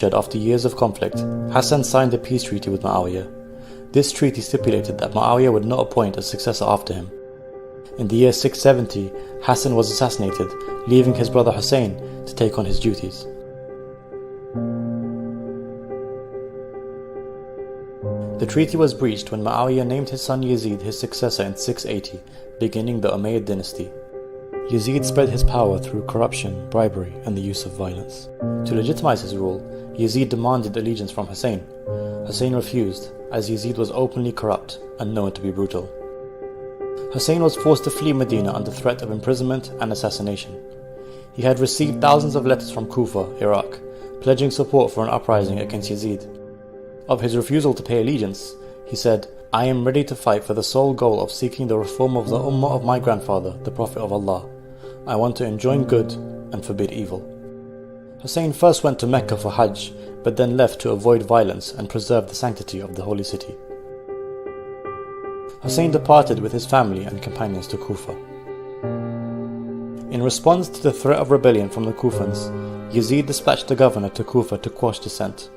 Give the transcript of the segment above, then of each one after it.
After years of conflict, Hassan signed a peace treaty with Muawiyah. This treaty stipulated that Muawiyah would not appoint a successor after him. In the year 670, Hassan was assassinated, leaving his brother Husayn to take on his duties. The treaty was breached when Muawiyah named his son Yazid his successor in 680, beginning the Umayyad dynasty. Yazid spread his power through corruption, bribery, and the use of violence. To legitimize his rule, Yazid demanded allegiance from Husayn. Husayn refused, as Yazid was openly corrupt and known to be brutal. Husayn was forced to flee Medina under threat of imprisonment and assassination. He had received thousands of letters from Kufa, Iraq, pledging support for an uprising against Yazid. Of his refusal to pay allegiance, he said, "I am ready to fight for the sole goal of seeking the reform of the Ummah of my grandfather, the Prophet of Allah. I want to enjoin good and forbid evil." Husayn first went to Mecca for Hajj, but then left to avoid violence and preserve the sanctity of the holy city. Husayn departed with his family and companions to Kufa. In response to the threat of rebellion from the Kufans, Yazid dispatched the governor to Kufa to quash dissent.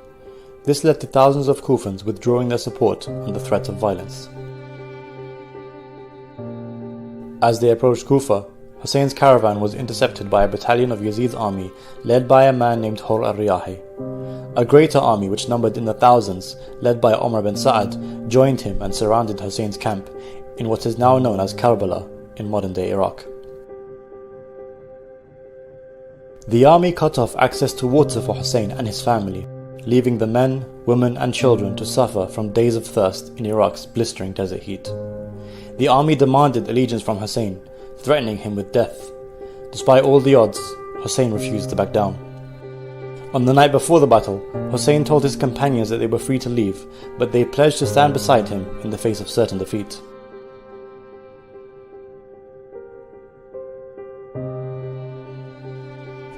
This led to thousands of Kufans withdrawing their support under threat of violence. As they approached Kufa, Husayn's caravan was intercepted by a battalion of Yazid's army led by a man named Hurr al-Riyahi. A greater army which numbered in the thousands, led by Umar bin Sa'ad, joined him and surrounded Husayn's camp in what is now known as Karbala in modern-day Iraq. The army cut off access to water for Husayn and his family, leaving the men, women and children to suffer from days of thirst in Iraq's blistering desert heat. The army demanded allegiance from Husayn, threatening him with death. Despite all the odds, Husayn refused to back down. On the night before the battle, Husayn told his companions that they were free to leave, but they pledged to stand beside him in the face of certain defeat.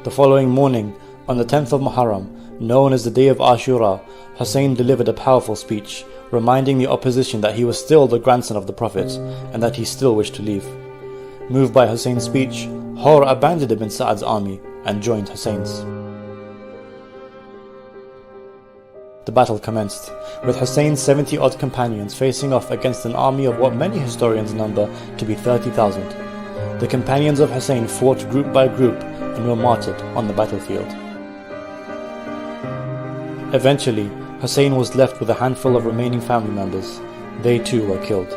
The following morning, on the 10th of Muharram, known as the day of Ashura, Husayn delivered a powerful speech, reminding the opposition that he was still the grandson of the Prophet and that he still wished to leave. Moved by Husayn's speech, Hurr abandoned Ibn Sa'ad's army and joined Husayn's. The battle commenced, with Husayn's 70-odd companions facing off against an army of what many historians number to be 30,000. The companions of Husayn fought group by group and were martyred on the battlefield. Eventually, Husayn was left with a handful of remaining family members. They too were killed.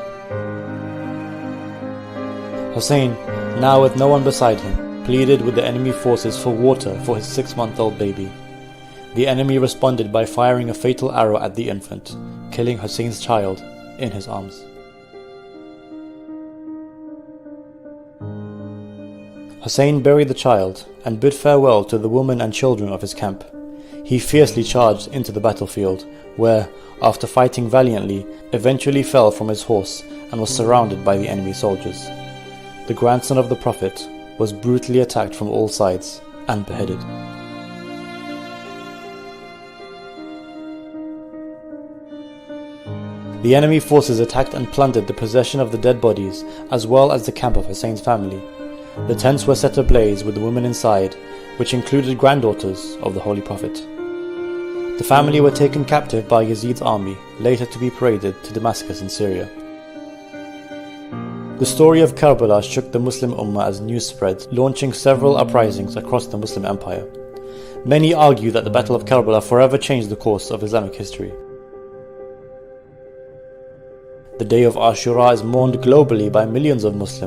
Husayn, now with no one beside him, pleaded with the enemy forces for water for his 6-month-old baby. The enemy responded by firing a fatal arrow at the infant, killing Husayn's child in his arms. Husayn buried the child and bid farewell to the women and children of his camp. He fiercely charged into the battlefield, where, after fighting valiantly, eventually fell from his horse and was surrounded by the enemy soldiers. The grandson of the Prophet was brutally attacked from all sides and beheaded. The enemy forces attacked and plundered the possession of the dead bodies as well as the camp of Husayn's family. The tents were set ablaze with the women inside, which included granddaughters of the Holy Prophet. The family were taken captive by Yazid's army, later to be paraded to Damascus in Syria. The story of Karbala shook the Muslim Ummah as news spread, launching several uprisings across the Muslim Empire. Many argue that the Battle of Karbala forever changed the course of Islamic history. The day of Ashura is mourned globally by millions of Muslims.